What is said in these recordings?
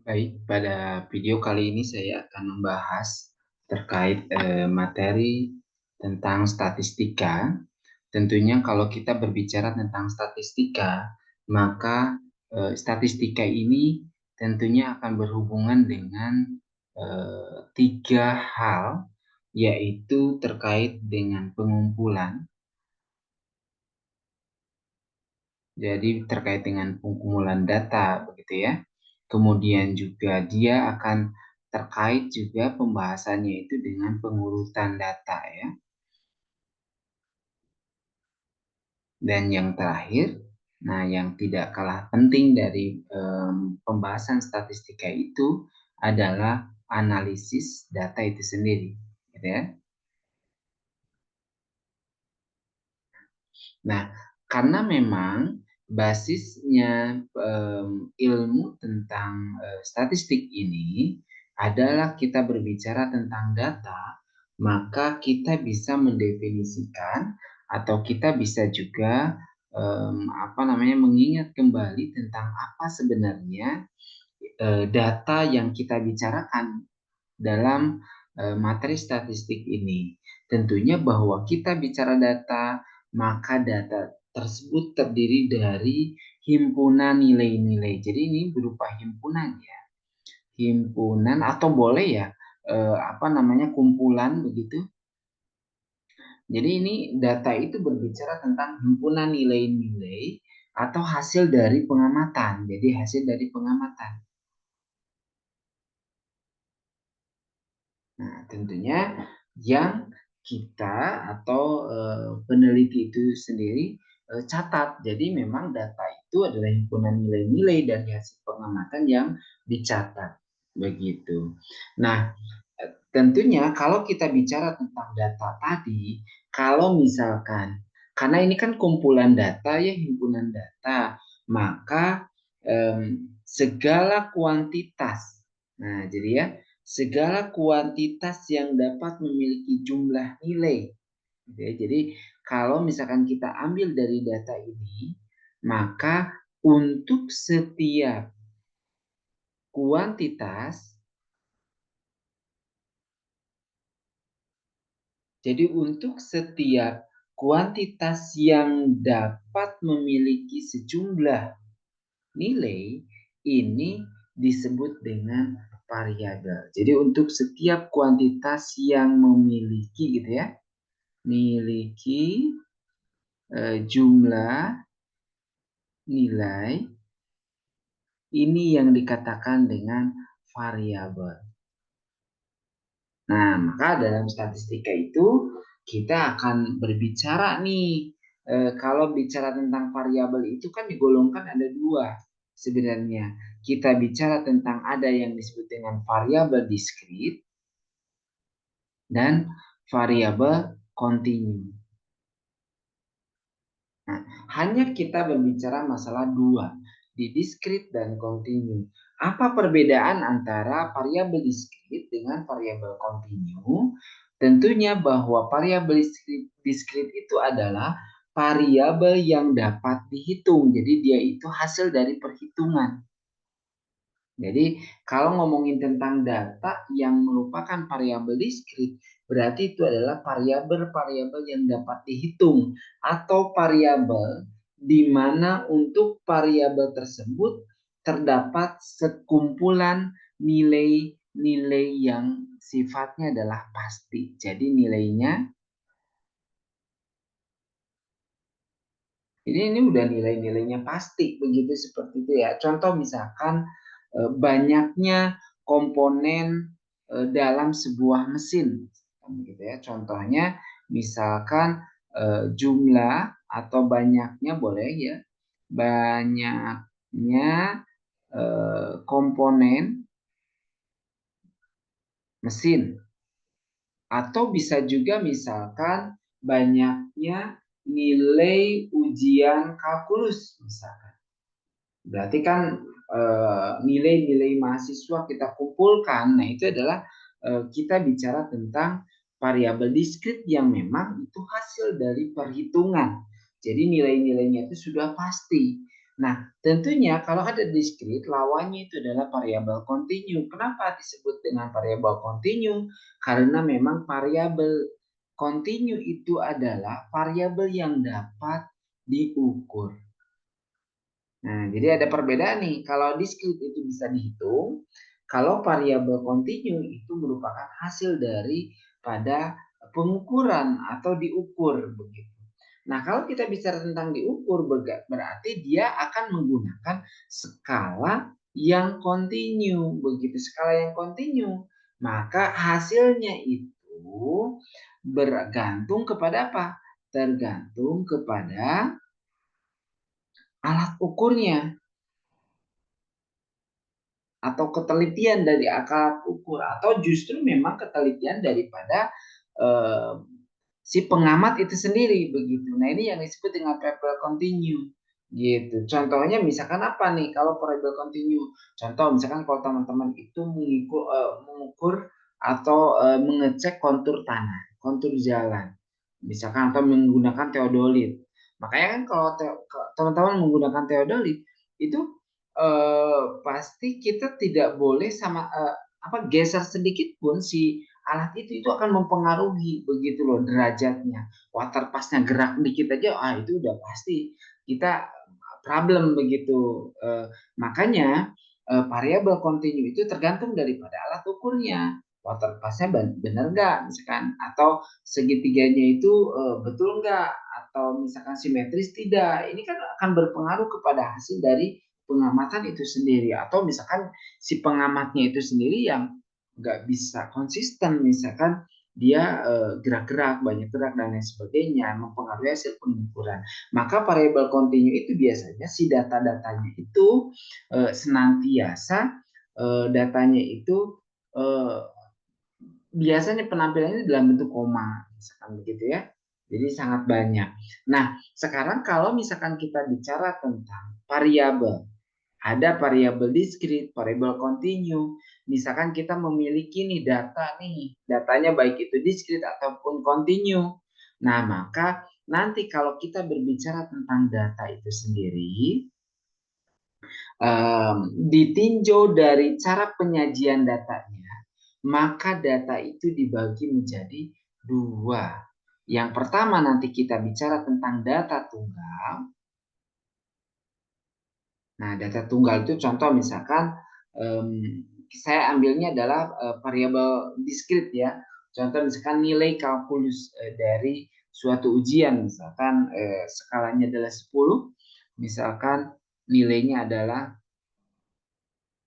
Baik, pada video kali ini saya akan membahas terkait materi tentang statistika. Tentunya kalau kita berbicara tentang statistika, maka statistika ini tentunya akan berhubungan dengan tiga hal, yaitu terkait dengan pengumpulan. Jadi terkait dengan pengumpulan data, begitu ya. Kemudian juga dia akan terkait juga pembahasannya itu dengan pengurutan data ya. Dan yang terakhir, nah yang tidak kalah penting dari pembahasan statistika itu adalah analisis data itu sendiri, gitu ya. Nah, karena memang basisnya ilmu tentang statistik ini adalah kita berbicara tentang data, maka kita bisa mendefinisikan atau kita bisa juga mengingat kembali tentang apa sebenarnya data yang kita bicarakan dalam materi statistik ini. Tentunya bahwa kita bicara data, maka data tersebut terdiri dari himpunan nilai-nilai. Jadi ini berupa himpunan ya. Himpunan atau boleh ya kumpulan begitu. Jadi ini data itu berbicara tentang himpunan nilai-nilai atau hasil dari pengamatan. Jadi hasil dari pengamatan. Nah, tentunya yang kita atau peneliti itu sendiri catat. Jadi memang data itu adalah himpunan nilai-nilai dari hasil pengamatan yang dicatat. Begitu. Nah, tentunya kalau kita bicara tentang data tadi, kalau misalkan, karena ini kan kumpulan data ya, himpunan data, maka segala kuantitas. Nah, jadi ya, segala kuantitas yang dapat memiliki jumlah nilai. Ya, jadi kalau misalkan kita ambil dari data ini, maka untuk setiap kuantitas, jadi untuk setiap kuantitas yang dapat memiliki sejumlah nilai, ini disebut dengan variabel. Jadi untuk setiap kuantitas yang memiliki gitu ya, memiliki jumlah nilai, ini yang dikatakan dengan variabel. Nah, maka dalam statistika itu kita akan berbicara nih, kalau bicara tentang variabel itu kan digolongkan ada dua sebenarnya. Kita bicara tentang ada yang disebut dengan variabel diskrit dan variabel kontinu. Nah, hanya kita berbicara masalah dua, di diskrit dan kontinu. Apa perbedaan antara variabel diskrit dengan variabel kontinu? Tentunya bahwa variabel diskrit itu adalah variabel yang dapat dihitung. Jadi dia itu hasil dari perhitungan. Jadi kalau ngomongin tentang data yang merupakan variabel diskrit, berarti itu adalah variabel-variabel yang dapat dihitung atau variabel di mana untuk variabel tersebut terdapat sekumpulan nilai-nilai yang sifatnya adalah pasti. Jadi nilainya ini udah nilai-nilainya pasti begitu seperti itu ya. Contoh misalkan banyaknya komponen dalam sebuah mesin gitu ya. Contohnya misalkan jumlah atau banyaknya boleh ya. Banyaknya komponen mesin atau bisa juga misalkan banyaknya nilai ujian kalkulus misalkan. Berarti kan nilai-nilai mahasiswa kita kumpulkan, nah itu adalah kita bicara tentang variabel diskrit yang memang itu hasil dari perhitungan. Jadi nilai-nilainya itu sudah pasti. Nah, tentunya kalau ada diskrit, lawannya itu adalah variabel kontinu. Kenapa disebut dengan variabel kontinu? Karena memang variabel kontinu itu adalah variabel yang dapat diukur. Nah, jadi ada perbedaan nih. Kalau diskrit itu bisa dihitung, kalau variabel kontinu itu merupakan hasil dari pada pengukuran atau diukur begitu. Nah, kalau kita bicara tentang diukur, berarti dia akan menggunakan skala yang kontinu. Begitu skala yang kontinu, maka hasilnya itu bergantung kepada apa? Tergantung kepada alat ukurnya atau ketelitian dari alat ukur, atau justru memang ketelitian daripada eh, si pengamat itu sendiri begitu. Nah, ini yang disebut dengan variable continue gitu. Contohnya misalkan apa nih kalau variable continue? Contoh misalkan kalau teman-teman itu mengukur atau mengecek kontur tanah, kontur jalan. Misalkan atau menggunakan teodolit. Makanya kan kalau teman-teman menggunakan teodolit itu pasti kita tidak boleh sama geser sedikit pun si alat itu akan mempengaruhi begitu loh derajatnya. Water pasnya gerak dikit aja, itu udah pasti kita problem begitu. Makanya variabel kontinu itu tergantung daripada alat ukurnya. Water pasnya benar nggak, misalkan, atau segitiganya itu betul nggak, atau misalkan simetris tidak. Ini kan akan berpengaruh kepada hasil dari pengamatan itu sendiri, atau misalkan si pengamatnya itu sendiri yang nggak bisa konsisten, misalkan dia gerak-gerak, banyak gerak dan lain sebagainya, mempengaruhi hasil pengukuran. Maka variabel kontinu itu biasanya si data-datanya itu senantiasa datanya itu biasanya penampilannya dalam bentuk koma, misalkan begitu ya. Jadi sangat banyak. Nah, sekarang kalau misalkan kita bicara tentang variabel, ada variabel diskrit, variabel kontinu. Misalkan kita memiliki nih data nih, datanya baik itu diskrit ataupun kontinu. Nah, maka nanti kalau kita berbicara tentang data itu sendiri, ditinjau dari cara penyajian datanya, maka data itu dibagi menjadi dua. Yang pertama nanti kita bicara tentang data tunggal. Nah, data tunggal itu contoh misalkan saya ambilnya adalah variabel diskrit ya. Contoh misalkan nilai kalkulus dari suatu ujian, misalkan skalanya adalah 10, misalkan nilainya adalah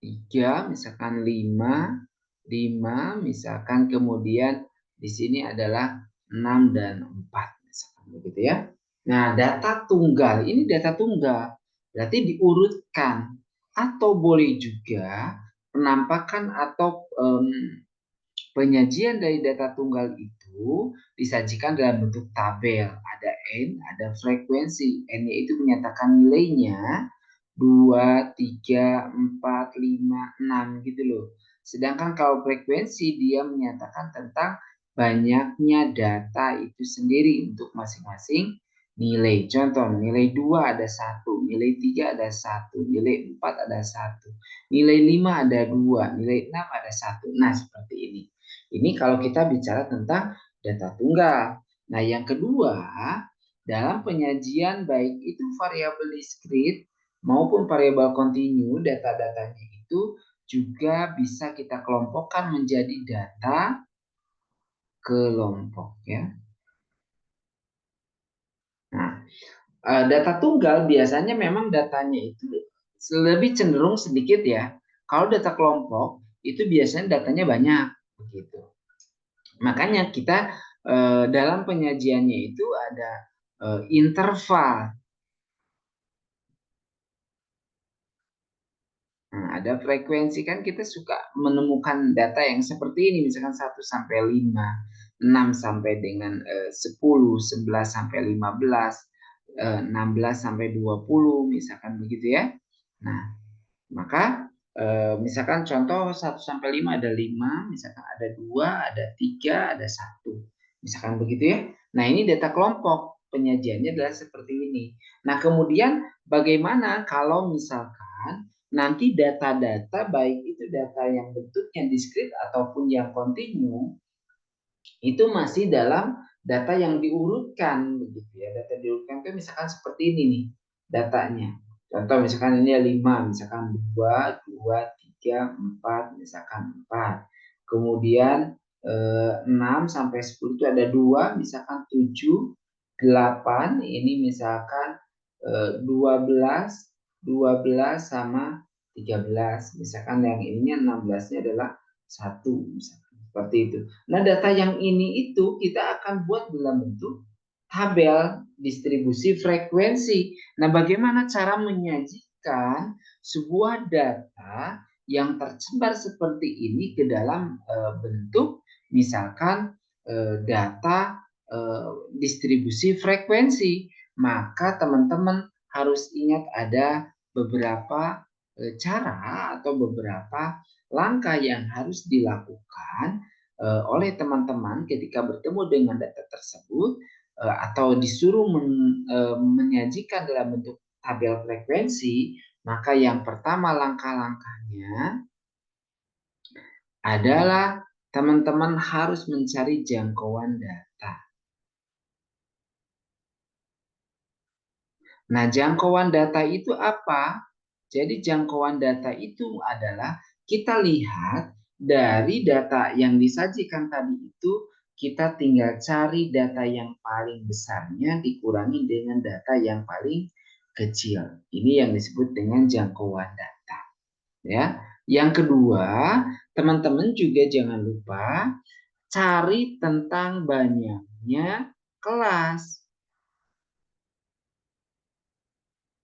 3, misalkan 5, misalkan kemudian di sini adalah 6 dan 4, misalkan begitu ya. Nah, data tunggal, ini data tunggal, berarti diurutkan, atau boleh juga penampakan atau penyajian dari data tunggal itu disajikan dalam bentuk tabel. Ada N, ada frekuensi. N itu menyatakan nilainya 2, 3, 4, 5, 6 gitu loh. Sedangkan kalau frekuensi dia menyatakan tentang banyaknya data itu sendiri untuk masing-masing nilai. Contoh, nilai 2 ada 1, nilai 3 ada 1, nilai 4 ada 1, nilai 5 ada 2, nilai 6 ada 1. Nah, seperti ini. Ini kalau kita bicara tentang data tunggal. Nah, yang kedua, dalam penyajian baik itu variabel diskrit maupun variabel kontinu, data-datanya itu juga bisa kita kelompokkan menjadi data kelompok ya. Nah, data tunggal biasanya memang datanya itu lebih cenderung sedikit ya. Kalau data kelompok itu biasanya datanya banyak begitu. Makanya kita dalam penyajiannya itu ada interval. Nah, ada frekuensi, kan kita suka menemukan data yang seperti ini, misalkan 1 sampai 5, 6 sampai dengan 10, 11 sampai 15, 16 sampai 20, misalkan begitu ya. Nah, maka misalkan contoh 1 sampai 5 ada 5, misalkan ada 2, ada 3, ada 1. Misalkan begitu ya. Nah, ini data kelompok. penyajiannya adalah seperti ini. Nah, kemudian bagaimana kalau misalkan nanti data-data baik itu data yang bentuknya diskrit ataupun yang kontinu itu masih dalam data yang diurutkan begitu ya. Data diurutkan itu misalkan seperti ini nih datanya. Contoh misalkan ini 5, misalkan 2, 2, 3, 4, misalkan 4. Kemudian 6 sampai 10 itu ada 2, misalkan 7, 8, ini misalkan 12, 12 sama 13. Misalkan yang ininya 16-nya adalah 1, misalkan seperti itu. Nah, data yang ini itu kita akan buat dalam bentuk tabel distribusi frekuensi. Nah, bagaimana cara menyajikan sebuah data yang tersebar seperti ini ke dalam bentuk misalkan data distribusi frekuensi? Maka teman-teman harus ingat ada beberapa cara atau beberapa langkah yang harus dilakukan oleh teman-teman ketika bertemu dengan data tersebut atau disuruh menyajikan dalam bentuk tabel frekuensi, maka yang pertama langkah-langkahnya adalah teman-teman harus mencari jangkauan data. Nah, jangkauan data itu apa? Jadi jangkauan data itu adalah kita lihat dari data yang disajikan tadi itu kita tinggal cari data yang paling besarnya dikurangi dengan data yang paling kecil. Ini yang disebut dengan jangkauan data. Ya. Yang kedua, teman-teman juga jangan lupa cari tentang banyaknya kelas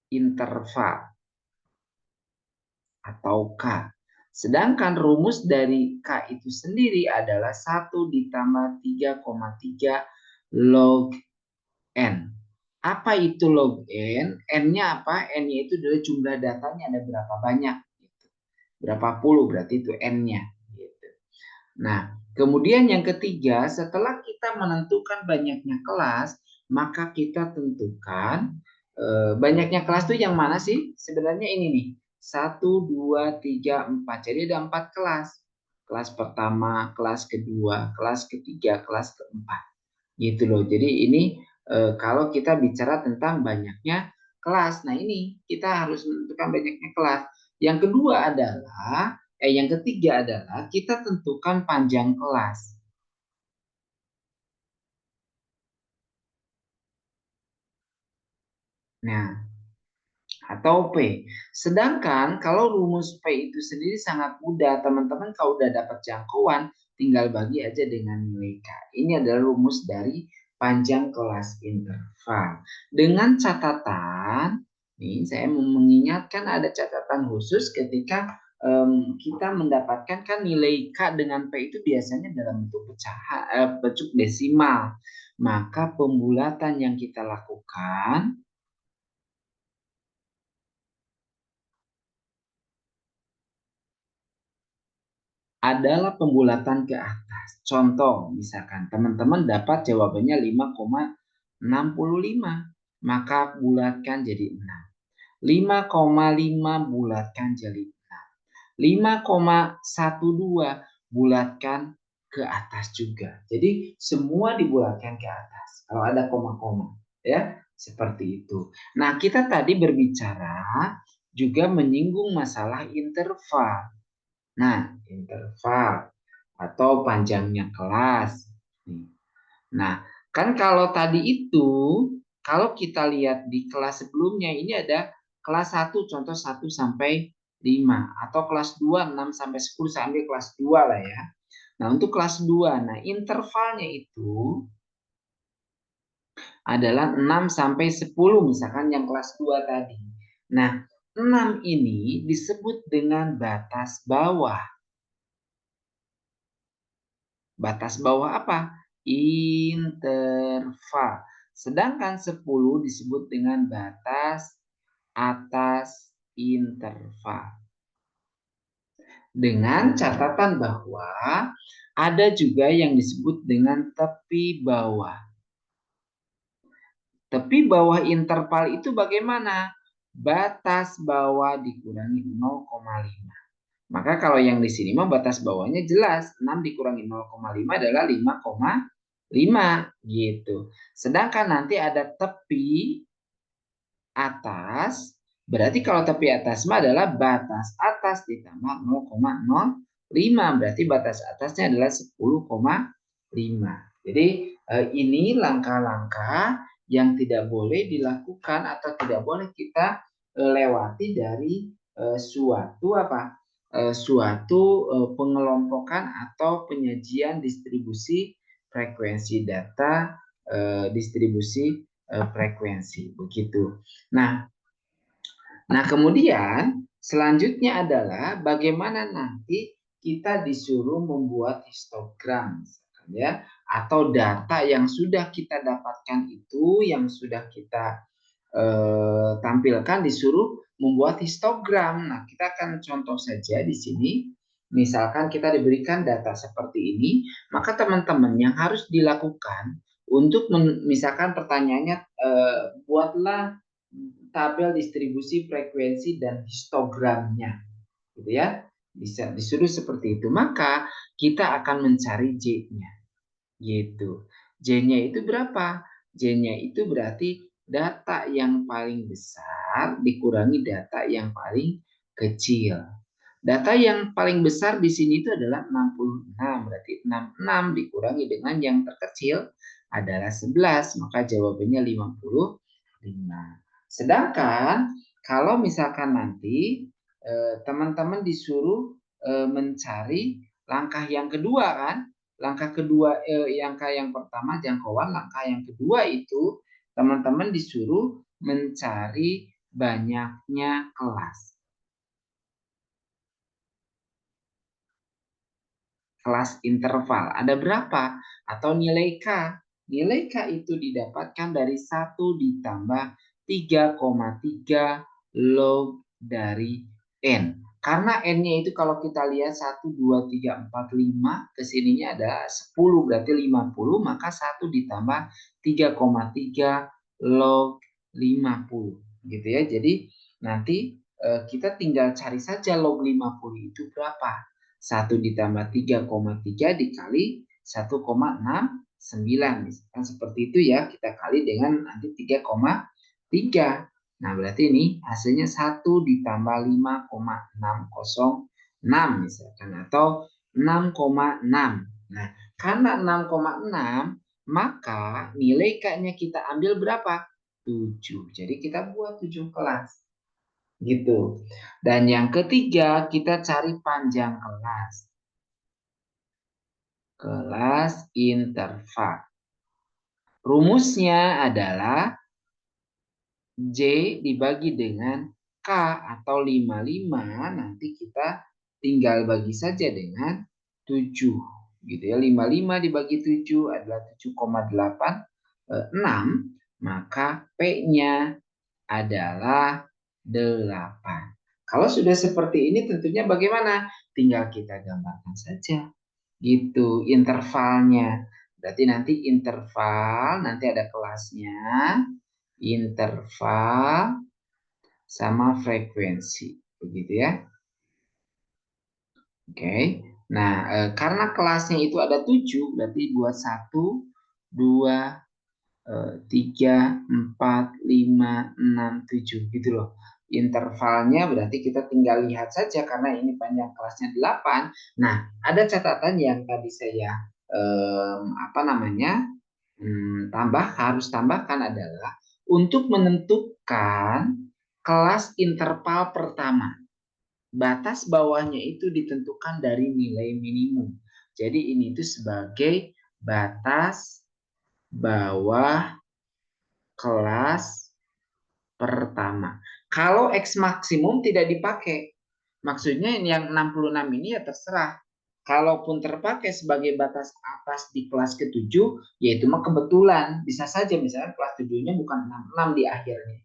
interval atau K. Sedangkan rumus dari K itu sendiri adalah 1 ditambah 3,3 log N. Apa itu log N? N-nya apa? N-nya itu adalah jumlah datanya ada berapa banyak. Gitu. Berapa puluh berarti itu N-nya. Gitu. Nah, kemudian yang ketiga, setelah kita menentukan banyaknya kelas, maka kita tentukan banyaknya kelas itu yang mana sih? Sebenarnya ini nih, 1, 2, 3, 4. Jadi ada 4 kelas. Kelas pertama, kelas kedua, kelas ketiga, kelas keempat. Gitu loh. Jadi ini kalau kita bicara tentang banyaknya kelas. Nah ini kita harus menentukan banyaknya kelas. Yang kedua adalah, yang ketiga adalah kita tentukan panjang kelas. Nah, atau P. Sedangkan kalau rumus P itu sendiri sangat mudah, teman-teman kalau udah dapat jangkauan, tinggal bagi aja dengan nilai K. Ini adalah rumus dari panjang kelas interval. Dengan catatan, nih saya mengingatkan ada catatan khusus ketika kita mendapatkan kan nilai K dengan P itu biasanya dalam bentuk pecahan, bentuk desimal. Maka pembulatan yang kita lakukan adalah pembulatan ke atas. Contoh, misalkan teman-teman dapat jawabannya 5,65, maka bulatkan jadi 6. 5,5 bulatkan jadi 6. 5,12 bulatkan ke atas juga. Jadi semua dibulatkan ke atas. Kalau ada koma-koma, ya seperti itu. Nah, kita tadi berbicara juga menyinggung masalah interval. Nah, interval atau panjangnya kelas. Nah, kan kalau tadi itu, kalau kita lihat di kelas sebelumnya, ini ada kelas 1, contoh 1 sampai 5. Atau kelas 2, 6 sampai 10, sampai kelas 2 lah ya. Nah, untuk kelas 2, nah intervalnya itu adalah 6 sampai 10, misalkan yang kelas 2 tadi. Nah, 6 ini disebut dengan batas bawah. Batas bawah apa? Interval. Sedangkan 10 disebut dengan batas atas interval. Dengan catatan bahwa ada juga yang disebut dengan tepi bawah. Tepi bawah interval itu bagaimana? Batas bawah dikurangi 0,5. Maka kalau yang di sini mah batas bawahnya jelas. 6 dikurangi 0,5 adalah 5,5 gitu. Sedangkan nanti ada tepi atas. Berarti kalau tepi atas mah adalah batas atas ditambah 0,05. Berarti batas atasnya adalah 10,5. Jadi ini langkah-langkah yang tidak boleh dilakukan atau tidak boleh kita lewati dari suatu pengelompokan atau penyajian distribusi frekuensi data, distribusi frekuensi begitu. Nah, kemudian selanjutnya adalah bagaimana nanti kita disuruh membuat histogram, misalkan ya, atau data yang sudah kita dapatkan itu, yang sudah kita tampilkan disuruh membuat histogram. Nah, kita akan contoh saja di sini. Misalkan kita diberikan data seperti ini, maka teman-teman yang harus dilakukan untuk misalkan pertanyaannya buatlah tabel distribusi frekuensi dan histogramnya, gitu ya. Bisa disuruh seperti itu. Maka kita akan mencari J-nya, gitu. J-nya itu berapa? J-nya itu berarti data yang paling besar dikurangi data yang paling kecil. Data yang paling besar di sini itu adalah 66. Berarti 66 dikurangi dengan yang terkecil adalah 11. Maka jawabannya 55. Sedangkan kalau misalkan nanti teman-teman disuruh mencari langkah yang kedua kan. Langkah kedua, langkah yang pertama jangkauan, langkah yang kedua itu teman-teman disuruh mencari banyaknya kelas. Kelas interval. Ada berapa? Atau nilai K. Nilai K itu didapatkan dari 1 ditambah 3,3 log dari N. Karena N-nya itu kalau kita lihat 1, 2, 3, 4, 5, kesininya ada 10, berarti 50, maka 1 ditambah 3,3 log 50. Gitu ya, jadi nanti kita tinggal cari saja log 50 itu berapa. 1 ditambah 3,3 dikali 1,69. Misalkan seperti itu ya, kita kali dengan nanti 3,3. Nah, berarti ini hasilnya 1 ditambah 5,606 misalkan, atau 6,6. Nah, karena 6,6, maka nilai K-nya kita ambil berapa? 7. Jadi kita buat 7 kelas. Gitu. Dan yang ketiga, kita cari panjang kelas. Kelas interval. Rumusnya adalah J dibagi dengan K atau 55, nanti kita tinggal bagi saja dengan 7. Gitu ya. 55 dibagi 7 adalah 7,86, maka P-nya adalah 8. Kalau sudah seperti ini tentunya bagaimana? Tinggal kita gambarkan saja. Gitu intervalnya. Berarti nanti interval, nanti ada kelasnya, interval sama frekuensi. Begitu ya. Oke. Nah, karena kelasnya itu ada 7, berarti buat 1, 2, 3, 4, 5, 6, 7 gitu loh. Intervalnya berarti kita tinggal lihat saja karena ini panjang kelasnya 8. Nah, ada catatan yang tadi saya harus tambahkan adalah untuk menentukan kelas interval pertama. Batas bawahnya itu ditentukan dari nilai minimum. Jadi ini itu sebagai batas bawah kelas pertama. Kalau X maksimum tidak dipakai. Maksudnya yang 66 ini ya terserah. Kalaupun terpakai sebagai batas atas di kelas ke-7, yaitu mah kebetulan. Bisa saja misalnya kelas 7-nya bukan 66 di akhirnya.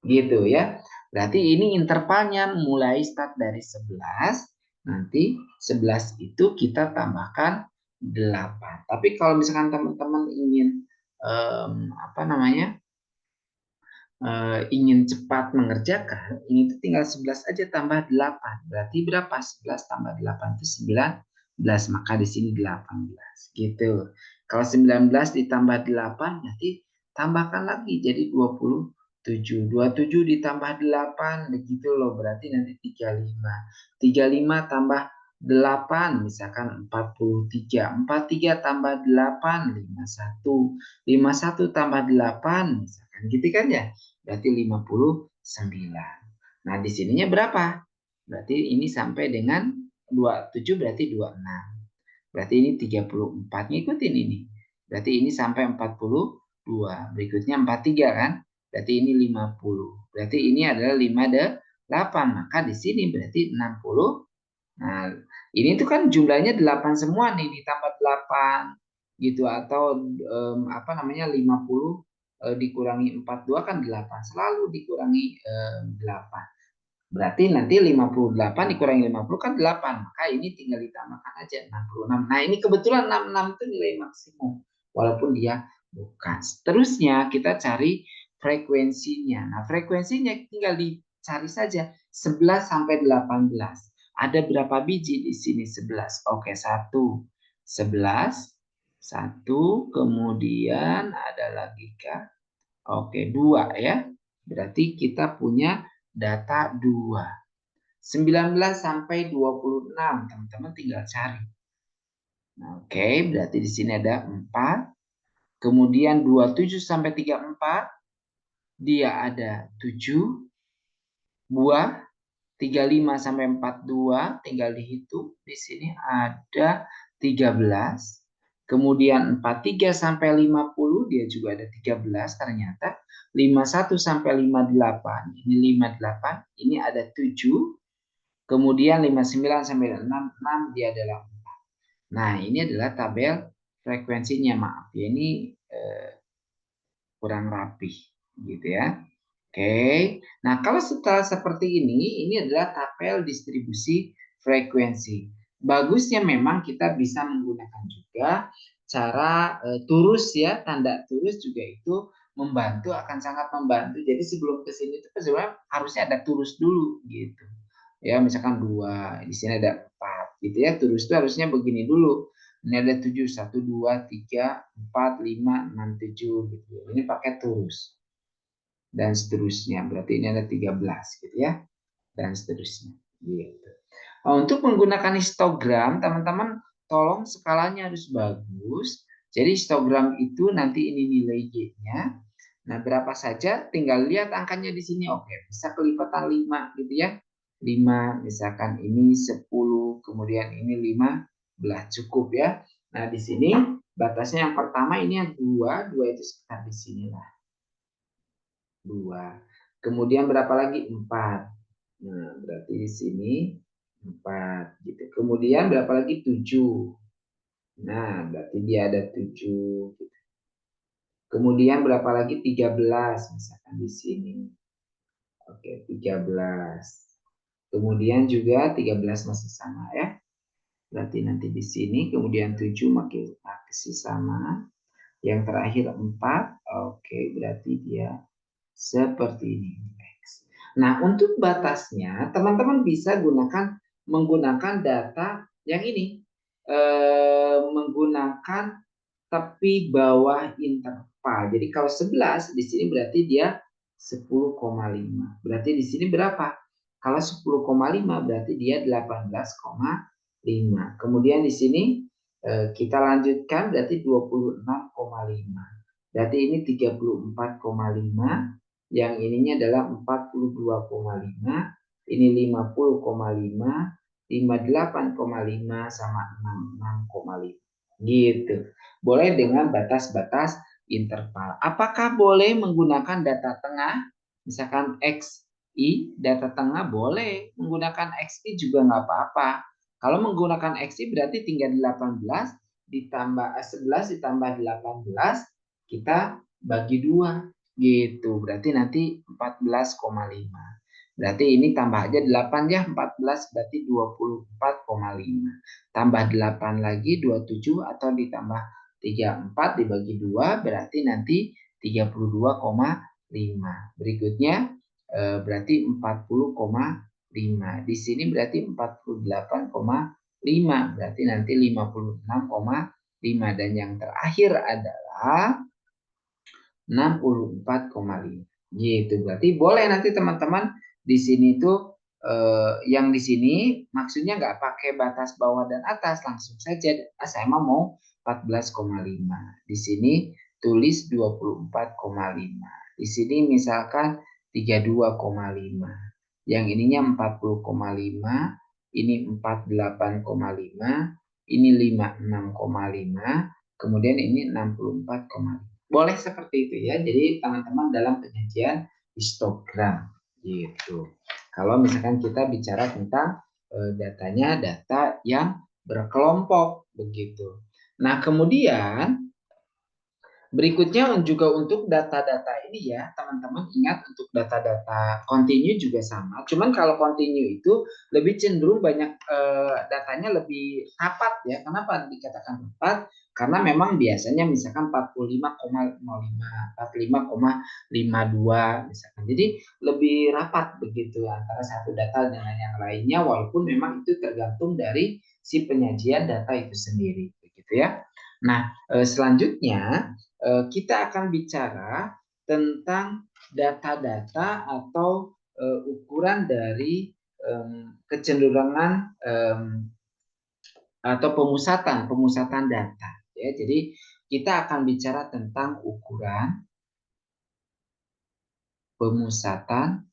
Gitu ya. Berarti ini intervalnya mulai start dari 11. Nanti 11 itu kita tambahkan 8. Tapi kalau misalkan teman-teman ingin apa namanya, ingin cepat mengerjakan, ini tuh tinggal 11 aja tambah 8. Berarti berapa? 11 tambah 8 itu 19, maka di sini 18 gitu. Kalau 19 ditambah 8 berarti tambahkan lagi jadi 27. 27 ditambah 8 begitu loh, berarti nanti 35. 35 tambah 8 misalkan 43. 43 tambah 8 51. 51 tambah 8 misalkan gitu kan ya. Berarti 59. Nah, di sininya berapa? Berarti ini sampai dengan 27 berarti 26. Berarti ini 34. Ngikutin ini. Berarti ini sampai 42. Berikutnya 43 kan? Berarti ini 50. Berarti ini adalah 58. Maka di sini berarti 60. Nah, ini tuh kan jumlahnya 8 semua nih, ditambah 8 gitu, atau apa namanya 50 dikurangi 42 kan 8, selalu dikurangi 8. Berarti nanti 58 dikurangi 50 kan 8, maka ini tinggal ditambahkan aja 66. Nah, ini kebetulan 66 itu nilai maksimum walaupun dia bukan. Seterusnya kita cari frekuensinya. Nah, frekuensinya tinggal dicari saja 11 sampai 18. Ada berapa biji di sini? 11. Oke, 1. 11. 1, kemudian ada lagi kah? Oke, 2 ya. Berarti kita punya data 2. 19 sampai 26, teman-teman tinggal cari. Nah, oke, berarti di sini ada 4. Kemudian 27 sampai 34, dia ada 7 buah. 35 sampai 42 tinggal dihitung. Di sini ada 13. Kemudian 43 sampai 50 dia juga ada 13 ternyata. 51 sampai 58, ini 58, ini ada 7. Kemudian 59 sampai 66 dia adalah 4. Nah, ini adalah tabel frekuensinya. Maaf ya, ini kurang rapi gitu ya. Oke, nah kalau setelah seperti ini adalah tabel distribusi frekuensi. Bagusnya memang kita bisa menggunakan juga cara turus ya, tanda turus juga itu membantu, akan sangat membantu. Jadi sebelum ke sini itu sebenarnya harusnya ada turus dulu gitu. Ya, misalkan 2, di sini ada 4 gitu ya. Turus itu harusnya begini dulu. Ini ada 7, 1, 2, 3, 4, 5, 6, 7 gitu. Ini pakai turus dan seterusnya. Berarti ini ada 13 gitu ya. Dan seterusnya. Gitu. Nah, untuk menggunakan histogram, teman-teman tolong skalanya harus bagus. Jadi histogram itu nanti ini nilai Y-nya. Nah, berapa saja tinggal lihat angkanya di sini. Oke, bisa kelipatan 5 gitu ya. 5 misalkan ini 10, kemudian ini 15 cukup ya. Nah, di sini batasnya yang pertama ini yang 2 itu sekitar di sinilah. 2. Kemudian berapa lagi? 4. Nah, berarti di sini 4 gitu. Kemudian berapa lagi? 7. Nah, berarti dia ada 7 gitu. Kemudian berapa lagi? 13 misalkan di sini. Oke, 13. Kemudian juga 13 masih sama ya. Berarti nanti di sini kemudian 7 masih sama. Yang terakhir 4. Oke, berarti dia seperti ini. Nah, untuk batasnya, teman-teman bisa menggunakan data yang ini. Menggunakan tepi bawah interval. Jadi kalau 11 di sini berarti dia 10,5. Berarti di sini berapa? Kalau 10,5 berarti dia 18,5. Kemudian di sini kita lanjutkan berarti 26,5. Berarti ini 34,5. Yang ininya adalah 42,5. Ini 50,5. 58,5 sama 6,5 gitu. Boleh dengan batas-batas interval. Apakah boleh menggunakan data tengah? Misalkan XI, data tengah boleh. Menggunakan XI juga nggak apa-apa. Kalau menggunakan XI berarti tinggal 18 ditambah 11 ditambah 18 kita bagi 2 gitu. Berarti nanti 14,5. Berarti ini tambah aja 8 ya, 14 berarti 24,5. Tambah 8 lagi 27 atau ditambah 34 dibagi 2 berarti nanti 32,5. Berikutnya berarti 40,5. Di sini berarti 48,5. Berarti nanti 56,5. Dan yang terakhir adalah 64,5. Gitu. Berarti boleh nanti teman-teman di sini tuh yang di sini maksudnya nggak pakai batas bawah dan atas, langsung saja saya mau 14,5. Di sini tulis 24,5. Di sini misalkan 32,5. Yang ininya 40,5, ini 48,5, ini 56,5, kemudian ini 64,5. Boleh seperti itu ya. Jadi teman-teman dalam penyajian histogram gitu. Kalau misalkan kita bicara tentang datanya data yang berkelompok begitu. Nah, kemudian berikutnya juga untuk data-data ini ya, teman-teman ingat untuk data-data continue juga sama. Cuman kalau continue itu lebih cenderung banyak datanya lebih rapat ya. Kenapa dikatakan rapat? Karena memang biasanya misalkan 45,05, 45,52 misalkan. Jadi lebih rapat begitu antara satu data dengan yang lainnya walaupun memang itu tergantung dari si penyajian data itu sendiri begitu ya. Nah, selanjutnya kita akan bicara tentang data-data atau ukuran dari kecenderungan atau pemusatan data. Ya, jadi kita akan bicara tentang ukuran pemusatan.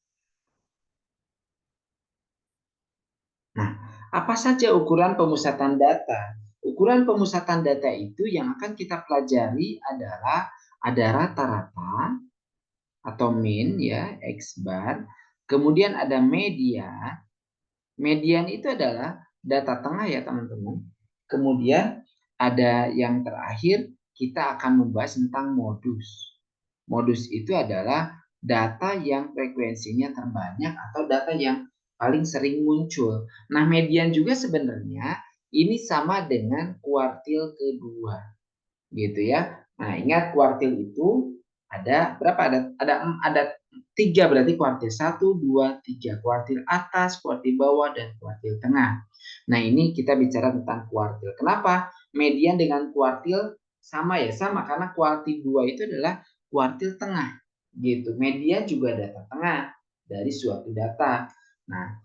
Nah, apa saja ukuran pemusatan data? Ukuran pemusatan data itu yang akan kita pelajari adalah ada rata-rata atau mean ya, X bar. Kemudian ada median. Median itu adalah data tengah ya teman-teman. Kemudian ada yang terakhir kita akan membahas tentang modus. Modus itu adalah data yang frekuensinya terbanyak atau data yang paling sering muncul. Nah, median juga sebenarnya ini sama dengan kuartil kedua, gitu ya. Nah, ingat kuartil itu ada berapa? Ada tiga, berarti kuartil 1, 2, 3. Kuartil atas, kuartil bawah, dan kuartil tengah. Nah, ini kita bicara tentang kuartil. Kenapa? Median dengan kuartil sama ya? Sama karena kuartil 2 itu adalah kuartil tengah. Gitu. Median juga data tengah dari suatu data. Nah,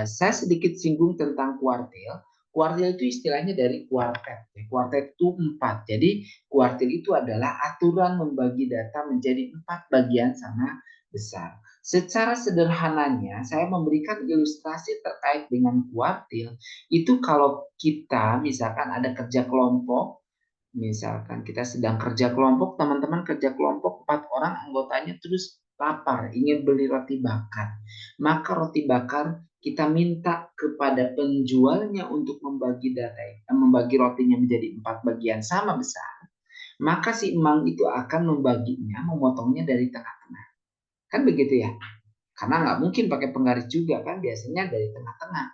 saya sedikit singgung tentang kuartil. Kuartil itu istilahnya dari kuartet. Kuartet itu 4. Jadi kuartil itu adalah aturan membagi data menjadi 4 bagian sama besar. Secara sederhananya, saya memberikan ilustrasi terkait dengan kuartil. Itu kalau kita misalkan ada kerja kelompok, misalkan kita sedang kerja kelompok, teman-teman kerja kelompok 4 orang anggotanya terus lapar, ingin beli roti bakar. Maka roti bakar kita minta kepada penjualnya untuk membagi membagi rotinya menjadi 4 bagian sama besar, maka si emang itu akan membaginya, memotongnya dari tengah-tengah. Kan begitu ya? Karena nggak mungkin pakai penggaris juga kan, biasanya dari tengah-tengah.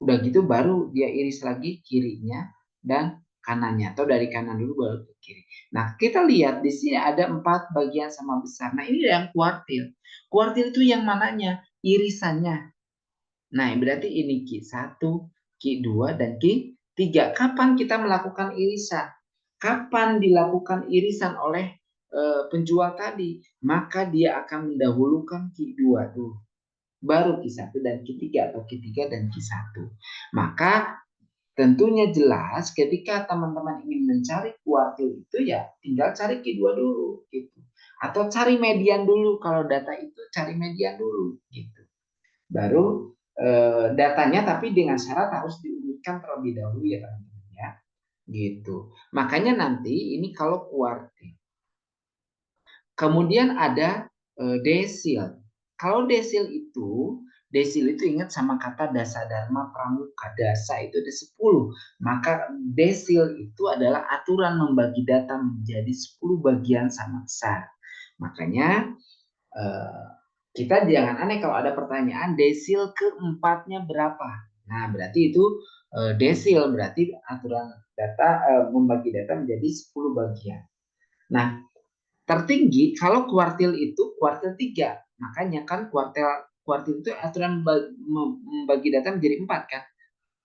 Udah gitu baru dia iris lagi kirinya dan kanannya, atau dari kanan dulu baru ke kiri. Nah, kita lihat di sini ada 4 bagian sama besar. Nah, ini yang kuartil. Kuartil itu yang mananya? Irisannya. Nah, berarti ini Q1, Q2, dan Q3. Kapan kita melakukan irisan? Kapan dilakukan irisan oleh penjual tadi? Maka dia akan mendahulukan Q2 dulu. Baru Q1 dan Q3 atau Q3 dan Q1. Maka tentunya jelas ketika teman-teman ingin mencari kuartil itu ya tinggal cari Q2 dulu gitu. Atau cari median dulu, kalau data itu cari median dulu gitu. Baru datanya tapi dengan syarat harus diurutkan terlebih dahulu ya teman-teman ya. Gitu. Makanya nanti ini kalau kuartil. Kemudian ada desil. Kalau desil itu ingat sama kata dasa dharma pramuka. Dasa itu ada 10. Maka desil itu adalah aturan membagi data menjadi 10 bagian sama besar. Makanya kita jangan aneh kalau ada pertanyaan desil keempatnya berapa. Nah, berarti itu desil, berarti aturan data membagi data menjadi 10 bagian. Nah, tertinggi kalau kuartil itu kuartil 3. Makanya kan kuartil itu aturan membagi data menjadi 4 kan.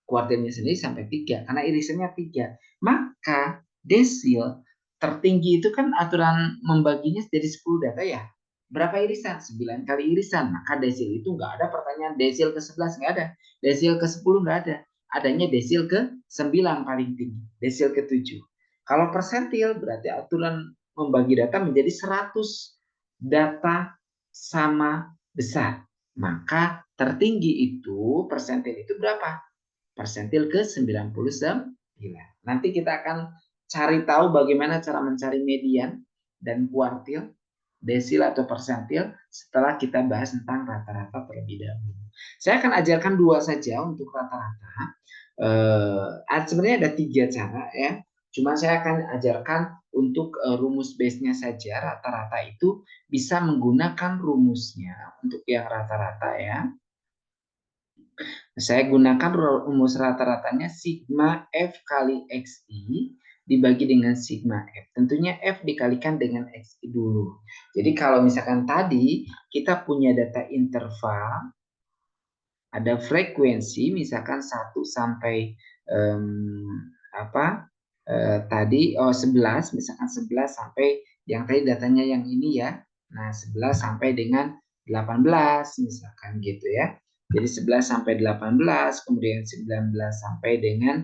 Kuartilnya sendiri sampai 3 karena irisannya 3. Maka desil tertinggi itu kan aturan membaginya jadi 10 data ya. Berapa irisan? 9 kali irisan. Maka desil itu nggak ada pertanyaan desil ke 11 nggak ada. Desil ke 10 nggak ada. Adanya desil ke 9 paling tinggi. Desil ke 7. Kalau persentil berarti aturan membagi data menjadi 100 data sama besar. Maka tertinggi itu persentil itu berapa? Persentil ke 99. Nanti kita akan cari tahu bagaimana cara mencari median dan kuartil, desil atau persentil setelah kita bahas tentang rata-rata terlebih dahulu. Saya akan ajarkan 2 saja untuk rata-rata. Sebenarnya ada 3 cara ya. Cuma saya akan ajarkan untuk rumus base-nya saja. Rata-rata itu bisa menggunakan rumusnya untuk yang rata-rata ya. Saya gunakan rumus rata-ratanya sigma F kali XI dibagi dengan sigma F. Tentunya F dikalikan dengan XI dulu. Jadi kalau misalkan tadi kita punya data interval, ada frekuensi misalkan 1 sampai tadi 11, misalkan 11 sampai yang tadi datanya yang ini ya. Nah, 11 sampai dengan 18 misalkan gitu ya. Jadi 11 sampai 18, kemudian 19 sampai dengan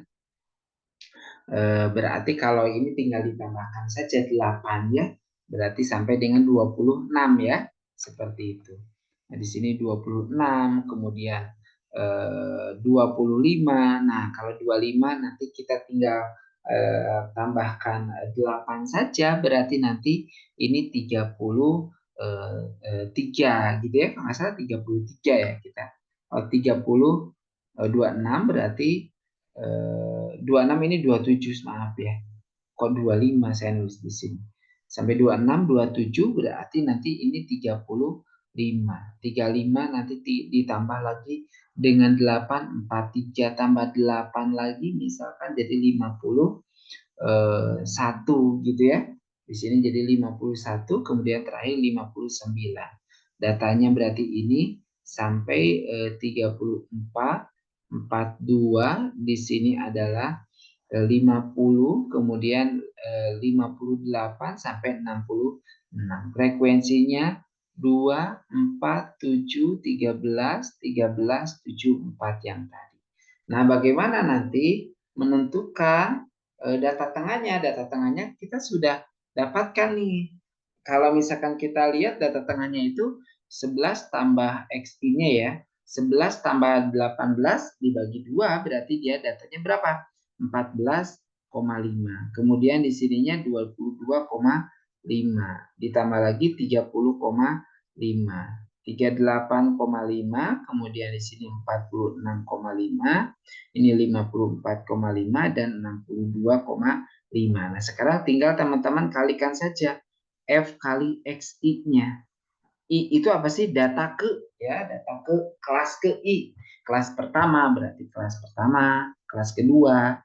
berarti kalau ini tinggal ditambahkan saja 8 ya. Berarti sampai dengan 26 ya. Seperti itu. Nah, di sini 26, kemudian 25. Nah, kalau 25 nanti kita tinggal tambahkan 8 saja, berarti nanti ini 33 gitu ya. Kalau nggak salah 33 ya kita. 26 berarti 26 ini 27, maaf ya. Kok 25 saya nulis di sini. Sampai 26, 27 berarti nanti ini 35. 35 nanti ditambah lagi dengan 8, 43 tambah 8 lagi misalkan jadi 51 gitu ya. Di sini jadi 51, kemudian terakhir 59. Datanya berarti ini sampai 34, 42, di sini adalah 50, kemudian 58 sampai 66. Frekuensinya 2, 4, 7, 13, 13, 7, 4 yang tadi. Nah, bagaimana nanti menentukan data tengahnya? Data tengahnya kita sudah dapatkan nih. Kalau misalkan kita lihat data tengahnya itu 11 tambah XI-nya ya. 11 tambah 18 dibagi 2 berarti dia datanya berapa? 14,5. Kemudian di sininya 22,5. Ditambah lagi 30,5. 38,5, kemudian di sini 46,5, ini 54,5 dan 62,5. Nah, sekarang tinggal teman-teman kalikan saja F kali XI-nya. I itu apa sih? Data ke ya, data ke kelas ke I. Kelas pertama berarti kelas pertama, kelas kedua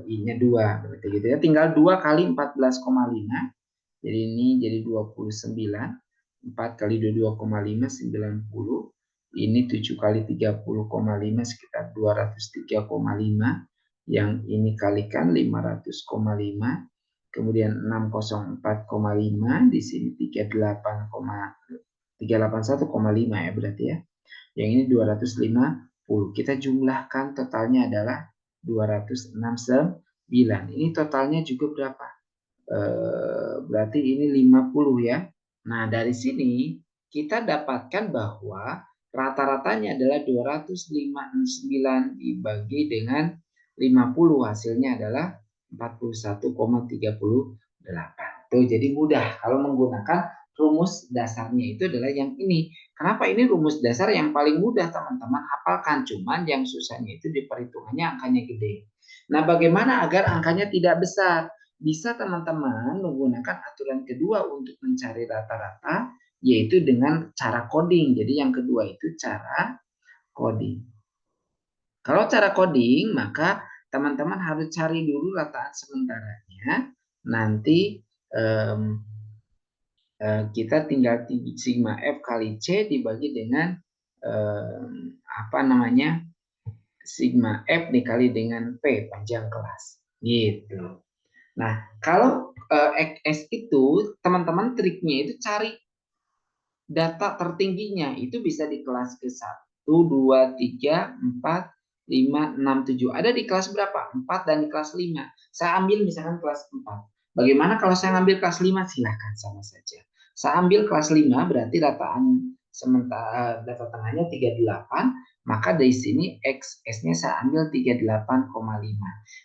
I-nya 2 berarti gitu ya. Tinggal 2 kali 14,5. Jadi ini jadi 29. 4 kali 22,5 90. Ini 7 kali 30,5 sekitar 203,5. Yang ini kalikan 500,5. Kemudian 604,5, di sini 381,5 ya berarti ya. Yang ini 250. Kita jumlahkan totalnya adalah 269. Ini totalnya juga berapa? Berarti ini 50 ya. Nah, dari sini kita dapatkan bahwa rata-ratanya adalah 259 dibagi dengan 50, hasilnya adalah 41,38. Tuh, jadi mudah kalau menggunakan rumus dasarnya itu adalah yang ini. Kenapa ini rumus dasar yang paling mudah teman-teman hafalkan, cuman yang susahnya itu di perhitungannya angkanya gede. Nah, bagaimana agar angkanya tidak besar? Bisa teman-teman menggunakan aturan kedua untuk mencari rata-rata, yaitu dengan cara coding. Jadi yang kedua itu cara coding. Kalau cara coding, maka teman-teman harus cari dulu rataan sementaranya. Nanti kita tinggal sigma F kali C dibagi dengan apa namanya, sigma F dikali dengan P, panjang kelas. Gitu. Nah, kalau XS itu, teman-teman triknya itu cari data tertingginya. Itu bisa di kelas ke-1, 2, 3, 4, 5, 6, 7. Ada di kelas berapa? 4 dan di kelas 5. Saya ambil misalkan kelas 4. Bagaimana kalau saya ngambil kelas 5? Silahkan sama saja. Saya ambil kelas 5 berarti dataan sementara data tengahnya 38, maka dari sini XS-nya saya ambil 38,5.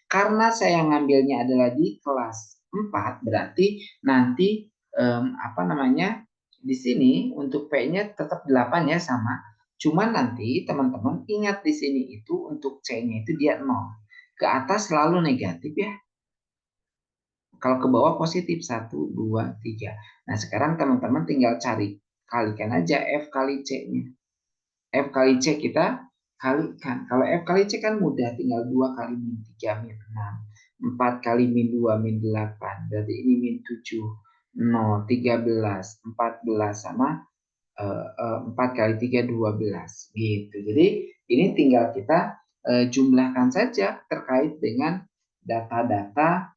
Karena saya ngambilnya adalah di kelas 4, berarti nanti apa namanya? Di sini untuk P-nya tetap 8 ya, sama. Cuman nanti teman-teman ingat di sini itu untuk C-nya itu dia 0. Ke atas selalu negatif ya. Kalau ke bawah positif 1, 2, 3. Nah, sekarang teman-teman tinggal cari. Kalikan aja F kali C-nya. F kali C kita kalikan. Kalau F kali C kan mudah. Tinggal 2 kali min 3 min 6. 4 kali min 2 min 8. Berarti ini min 7. 0, 13, 14 sama 4 kali 3, 12. Gitu. Jadi ini tinggal kita jumlahkan saja terkait dengan data-data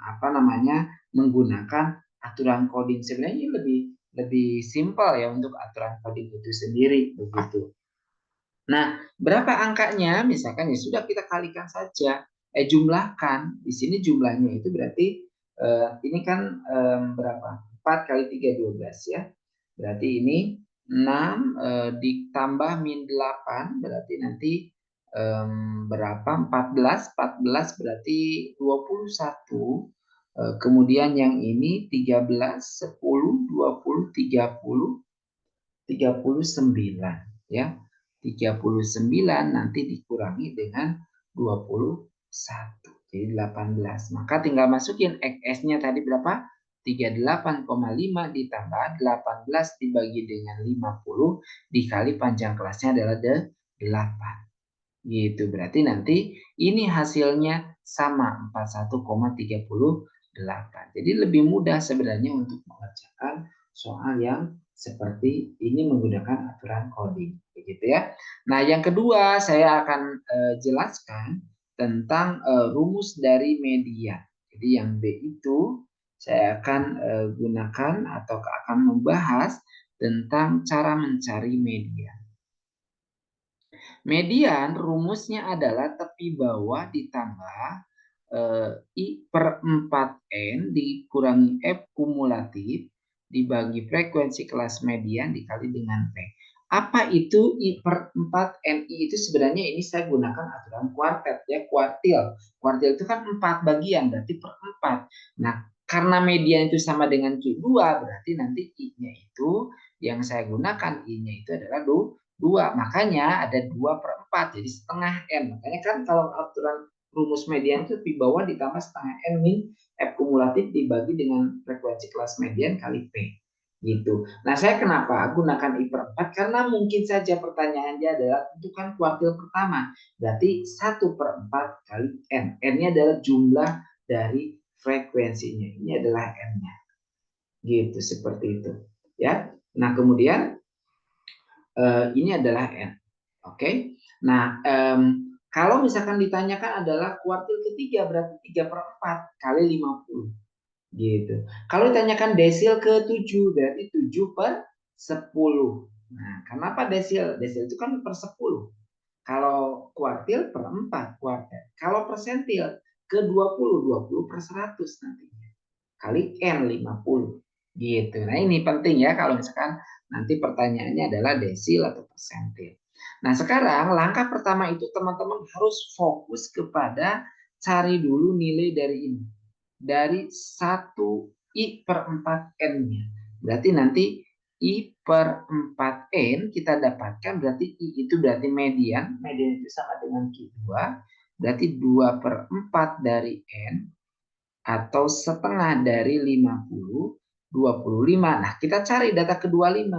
apa namanya, menggunakan aturan coding. Sebenarnya lebih lebih simpel ya untuk aturan coding itu sendiri begitu. Nah, berapa angkanya? Misalkan ya sudah kita kalikan saja, jumlahkan. Di sini jumlahnya itu berarti ini kan berapa? 4 kali 3, 12 ya. Berarti ini 6 ditambah min 8 berarti nanti berapa? 14, 14 berarti 21. Kemudian yang ini 13, 10, 20, 30, 39 ya. 39 nanti dikurangi dengan 21. Jadi 18. Maka tinggal masukin XS-nya tadi berapa? 38,5 ditambah 18 dibagi dengan 50 dikali panjang kelasnya adalah 8. Gitu. Berarti nanti ini hasilnya sama 41,38. Jadi lebih mudah sebenarnya untuk mengerjakan soal yang seperti ini menggunakan aturan coding, begitu ya. Nah, yang kedua saya akan jelaskan tentang rumus dari median. Jadi yang B itu saya akan gunakan atau akan membahas tentang cara mencari median. Median rumusnya adalah tepi bawah ditambah I per 4N dikurangi F kumulatif dibagi frekuensi kelas median dikali dengan P. Apa itu I per 4 NI? Itu sebenarnya ini saya gunakan aturan kuartet ya, kuartil. Kuartil itu kan 4 bagian, berarti per 4. Nah, karena median itu sama dengan Q2, berarti nanti I-nya itu yang saya gunakan I-nya itu adalah 2. Makanya ada 2 per 4, jadi setengah N. Makanya kan kalau aturan rumus median itu di bawah ditambah setengah N min F kumulatif dibagi dengan frekuensi kelas median kali P. Gitu. Nah, saya kenapa gunakan I per 4? Karena mungkin saja pertanyaannya adalah tentukan kuartil pertama. Berarti 1 per 4 kali N. N-nya adalah jumlah dari frekuensinya. Ini adalah N-nya. Gitu, seperti itu. Ya. Nah, kemudian ini adalah N. Oke. Nah, kalau misalkan ditanyakan adalah kuartil ketiga berarti 3 per 4 kali 50. Gitu. Kalau ditanyakan desil ke-7 berarti 7 per 10. Nah, kenapa desil? Desil itu kan per 10. Kalau kuartil per 4 kuartil. Kalau persentil ke-20, 20 per 100 nantinya. Kali N 50. Gitu. Nah, ini penting ya kalau misalkan nanti pertanyaannya adalah desil atau persentil. Nah, sekarang langkah pertama itu teman-teman harus fokus kepada cari dulu nilai dari ini. Dari 1 I per 4N-nya. Berarti nanti I per 4N kita dapatkan berarti I itu berarti median. Median itu sama dengan Q2. Berarti 2 per 4 dari N atau setengah dari 50, 25. Nah, kita cari data ke-25.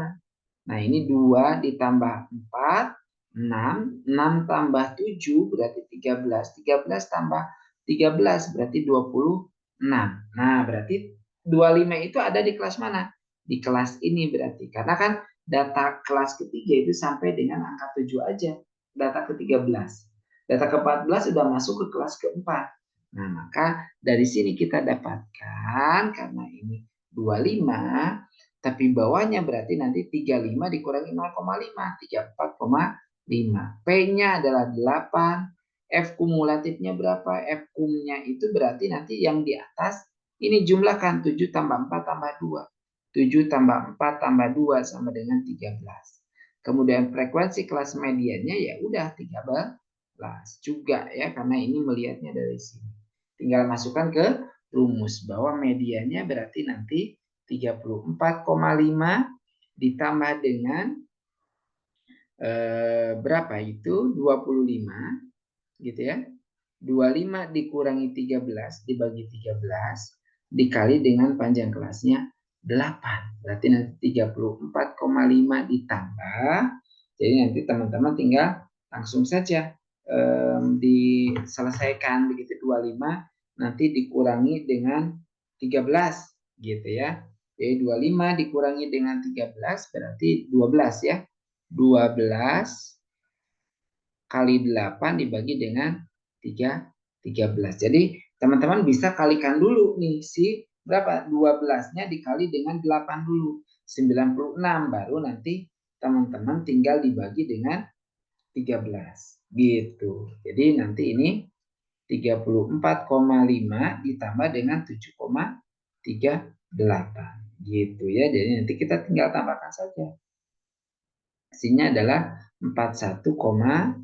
Nah, ini 2 ditambah 4. 6 tambah 7 berarti 13. 13 tambah 13 berarti 26. Nah, berarti 25 itu ada di kelas mana? Di kelas ini berarti. Karena kan data kelas ketiga itu sampai dengan angka 7 aja. Data ke-13. Data ke-14 sudah masuk ke kelas ke-4. Nah, maka dari sini kita dapatkan karena ini 25, tapi bawahnya berarti nanti 35 dikurangi 0,5, 34,5. P-nya adalah 8. F kumulatifnya berapa? F kumnya itu berarti nanti yang di atas ini jumlahkan 7 tambah 4 tambah 2. 7 tambah 4 tambah 2 sama dengan 13. Kemudian frekuensi kelas mediannya ya udah 13 juga ya, karena ini melihatnya dari sini. Tinggal masukkan ke rumus bahwa mediannya berarti nanti 34,5 ditambah dengan berapa itu? 25 gitu ya. 25 dikurangi 13 dibagi 13 dikali dengan panjang kelasnya 8. Berarti nanti 34,5 ditambah. Jadi nanti teman-teman tinggal langsung saja diselesaikan begitu. 25 nanti dikurangi dengan 13 gitu ya. Jadi 25 dikurangi dengan 13 berarti 12 ya. 12 kali 8 dibagi dengan 13. Jadi teman-teman bisa kalikan dulu nih si berapa? 12-nya dikali dengan 8 dulu. 96 baru nanti teman-teman tinggal dibagi dengan 13 gitu. Jadi nanti ini 34,5 ditambah dengan 7,38 gitu ya. Jadi nanti kita tinggal tambahkan saja. Hasilnya adalah 41,88.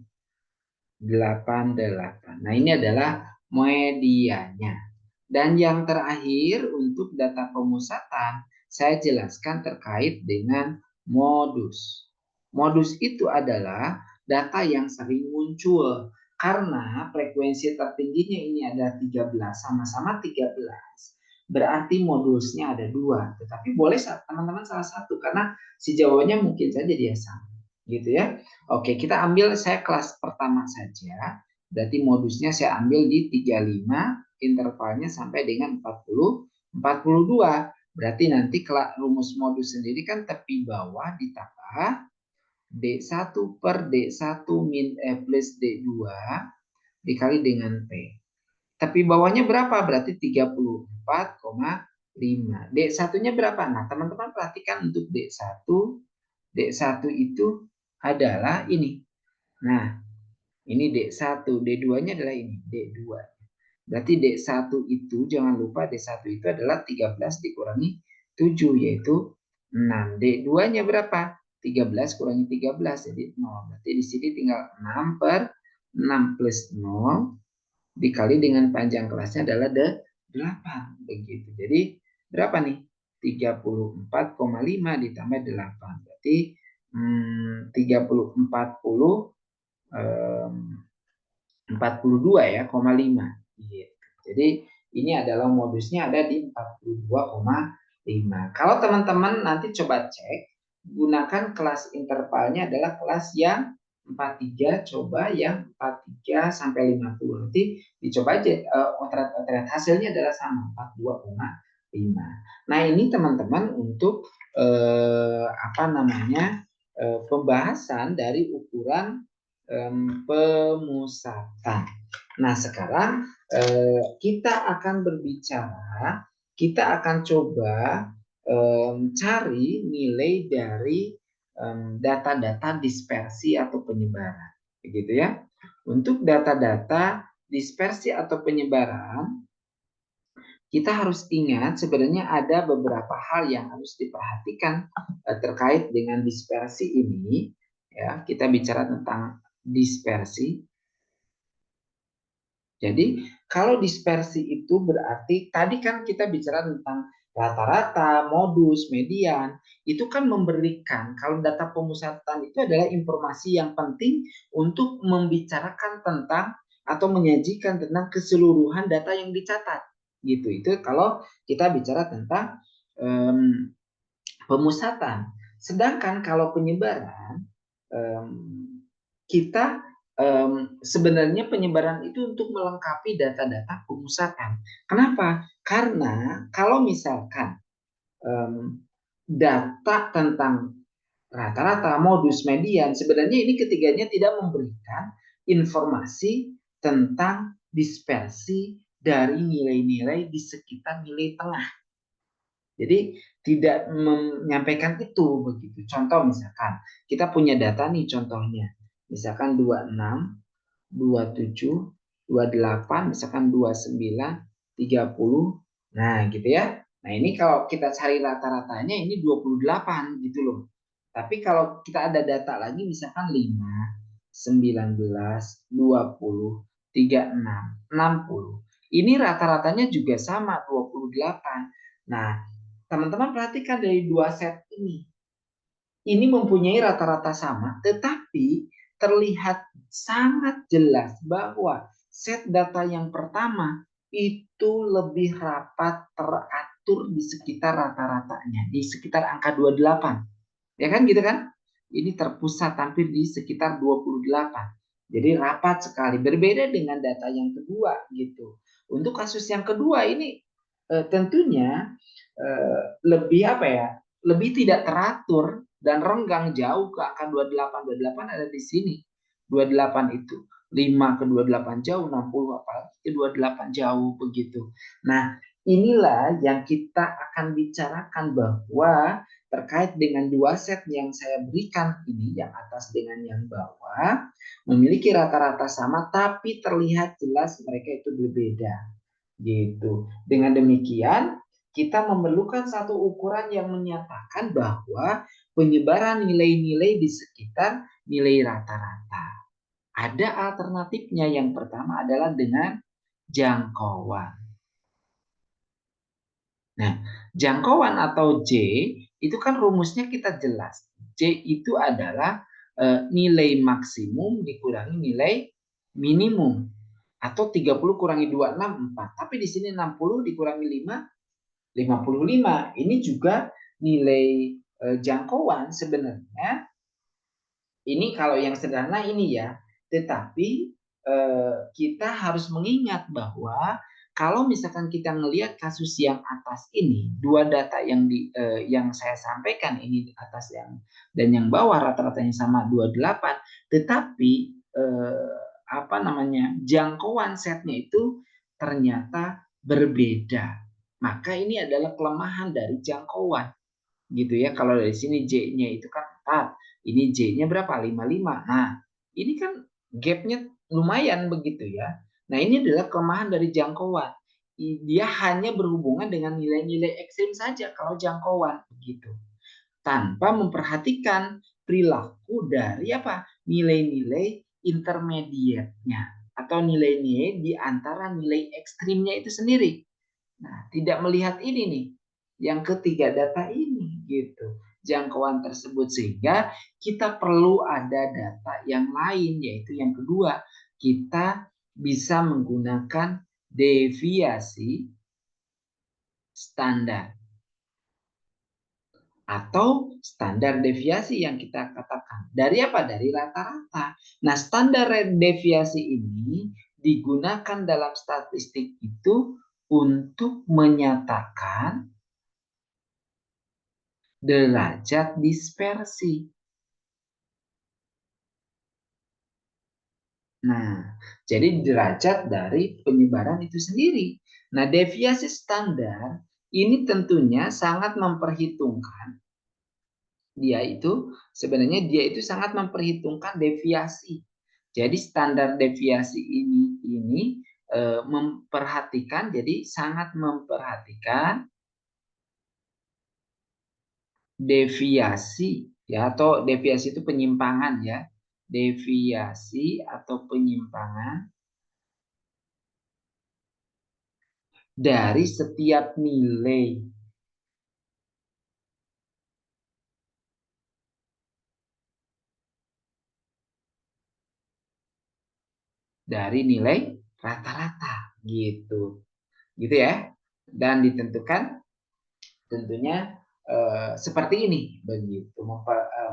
Nah, ini adalah medianya. Dan yang terakhir untuk data pemusatan, saya jelaskan terkait dengan modus. Modus itu adalah data yang sering muncul karena frekuensi tertingginya ini ada 13, sama-sama 13. Berarti modusnya ada 2, tetapi boleh teman-teman salah satu karena si jawabannya mungkin saja dia sama. Gitu ya. Oke, kita ambil saya kelas pertama saja. Berarti modusnya saya ambil di 35, intervalnya sampai dengan 40, 42. Berarti nanti rumus modus sendiri kan tepi bawah ditambah D1 per D1 plus D2 dikali dengan P. Tepi bawahnya berapa? Berarti 34,5. D1-nya berapa? Nah, teman-teman perhatikan untuk D1. D1 itu adalah ini. Nah, ini D1, D2-nya adalah ini, D2. Berarti D1 itu, jangan lupa D1 itu adalah 13 dikurangi 7, yaitu 6. D2-nya berapa? 13 kurangi 13, jadi 0. Berarti di sini tinggal 6 per 6 plus 0 dikali dengan panjang kelasnya adalah 8. Begitu. Jadi berapa nih? 34,5 ditambah 8. Berarti 42 ya, 5. Gitu. Jadi ini adalah modusnya ada di 42,5. Kalau teman-teman nanti coba cek, gunakan kelas intervalnya adalah kelas yang 43, coba yang 43 sampai 50. Nanti dicoba aja, otret-otret hasilnya adalah sama, 42,5. Nah, ini teman-teman untuk pembahasan dari ukuran pemusatan. Nah, sekarang kita akan berbicara, kita akan coba cari nilai dari data-data dispersi atau penyebaran, begitu ya. Untuk data-data dispersi atau penyebaran, kita harus ingat sebenarnya ada beberapa hal yang harus diperhatikan terkait dengan dispersi ini. Ya, kita bicara tentang dispersi. Jadi kalau dispersi itu berarti tadi kan kita bicara tentang rata-rata, modus, median, itu kan memberikan, kalau data pemusatan itu adalah informasi yang penting untuk membicarakan tentang atau menyajikan tentang keseluruhan data yang dicatat. Gitu. Itu kalau kita bicara tentang pemusatan. Sedangkan kalau penyebaran, kita sebenarnya penyebaran itu untuk melengkapi data-data pemusatan. Kenapa? Karena kalau misalkan data tentang rata-rata, modus, median, sebenarnya ini ketiganya tidak memberikan informasi tentang dispersi dari nilai-nilai di sekitar nilai tengah. Jadi tidak menyampaikan itu begitu. Contoh misalkan kita punya data nih contohnya. Misalkan 26, 27, 28, misalkan 29, 30. Nah, gitu ya. Nah, ini kalau kita cari rata-ratanya ini 28 gitu loh. Tapi kalau kita ada data lagi misalkan 5, 19, 20, 36, 60. Ini rata-ratanya juga sama 28. Nah, teman-teman perhatikan dari dua set ini. Ini mempunyai rata-rata sama, tetapi terlihat sangat jelas bahwa set data yang pertama itu lebih rapat teratur di sekitar rata-ratanya, di sekitar angka 28. Ya kan gitu kan? Ini terpusat hampir di sekitar 28. Jadi rapat sekali, berbeda dengan data yang kedua gitu. Untuk kasus yang kedua ini tentunya lebih apa ya? Lebih tidak teratur dan renggang jauh ke angka 28. 28 ada di sini. 28 itu 5 ke 28 jauh, 60 apalagi ke 28 jauh begitu. Nah, inilah yang kita akan bicarakan bahwa terkait dengan dua set yang saya berikan ini, yang atas dengan yang bawah, memiliki rata-rata sama tapi terlihat jelas mereka itu berbeda. Gitu. Dengan demikian, kita memerlukan satu ukuran yang menyatakan bahwa penyebaran nilai-nilai di sekitar nilai rata-rata. Ada alternatifnya, yang pertama adalah dengan jangkauan. Nah, jangkauan atau J itu kan rumusnya kita jelas. J itu adalah nilai maksimum dikurangi nilai minimum. Atau 30 kurangi 2, 6, 4. Tapi di sini 60 dikurangi 5, 55. Ini juga nilai jangkauan sebenarnya. Ini kalau yang sederhana ini ya. Tetapi kita harus mengingat bahwa kalau misalkan kita melihat kasus yang atas ini, dua data yang saya sampaikan ini di atas dan yang bawah rata-ratanya sama 28, tetapi apa namanya, jangkauan setnya itu ternyata berbeda. Maka ini adalah kelemahan dari jangkauan gitu ya. Kalau dari sini J-nya itu kan 4, ini J-nya berapa? 55. Nah, ini kan gap-nya lumayan begitu ya. Nah, ini adalah kelemahan dari jangkauan. Dia hanya berhubungan dengan nilai-nilai ekstrim saja kalau jangkauan begitu. Tanpa memperhatikan perilaku dari apa? Nilai-nilai intermediate-nya atau nilai-nilai di antara nilai ekstrimnya itu sendiri. Nah, tidak melihat ini nih, yang ketiga data ini gitu, jangkauan tersebut, sehingga kita perlu ada data yang lain, yaitu yang kedua, kita bisa menggunakan deviasi standar atau standar deviasi yang kita katakan. Dari apa? Dari rata-rata. Nah, standar deviasi ini digunakan dalam statistik itu untuk menyatakan derajat dispersi. Nah, jadi derajat dari penyebaran itu sendiri. Nah, deviasi standar ini tentunya sangat memperhitungkan, dia itu sangat memperhitungkan deviasi. Jadi standar deviasi ini memperhatikan, jadi sangat memperhatikan deviasi ya, atau deviasi itu penyimpangan ya. Deviasi atau penyimpangan dari setiap nilai dari nilai rata-rata gitu. Gitu ya. Dan ditentukan tentunya seperti ini begitu,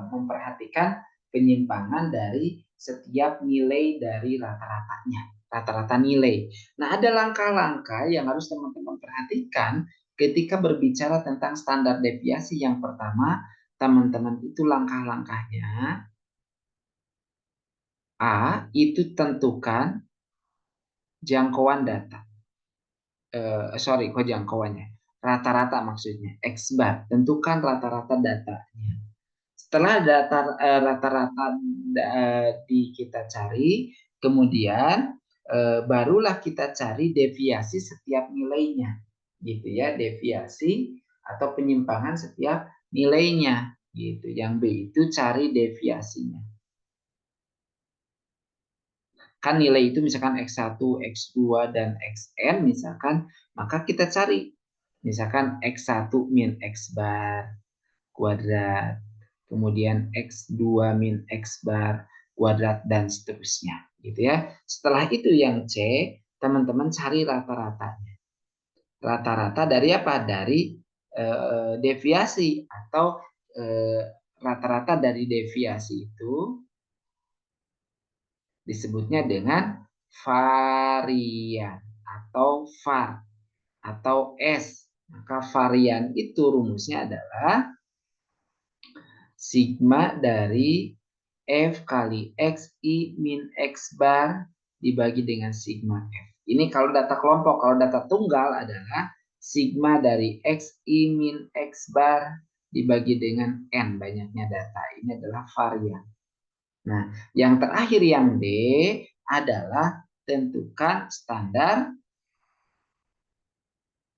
memperhatikan penyimpangan dari setiap nilai dari rata-ratanya, rata-rata nilai. Nah, ada langkah-langkah yang harus teman-teman perhatikan ketika berbicara tentang standar deviasi. Yang pertama, teman-teman itu langkah-langkahnya. A, itu tentukan jangkauan data. Kok jangkauannya? Rata-rata maksudnya. X bar, tentukan rata-rata datanya. Setelah rata-rata kita cari, kemudian barulah kita cari deviasi setiap nilainya, gitu ya, deviasi atau penyimpangan setiap nilainya, gitu. Yang B itu cari deviasinya. Kan nilai itu misalkan X1, X2, dan Xn misalkan, maka kita cari misalkan X1 min X bar kuadrat, kemudian X2 min X bar kuadrat, dan seterusnya, gitu ya. Setelah itu yang C, teman-teman cari rata-ratanya. Rata-rata dari apa? Dari deviasi atau rata-rata dari deviasi itu disebutnya dengan varian atau var atau S. Maka varian itu rumusnya adalah sigma dari F kali XI min X bar dibagi dengan sigma F. Ini kalau data kelompok. Kalau data tunggal adalah sigma dari XI min X bar dibagi dengan N, banyaknya data. Ini adalah varian. Nah, yang terakhir yang D adalah tentukan standar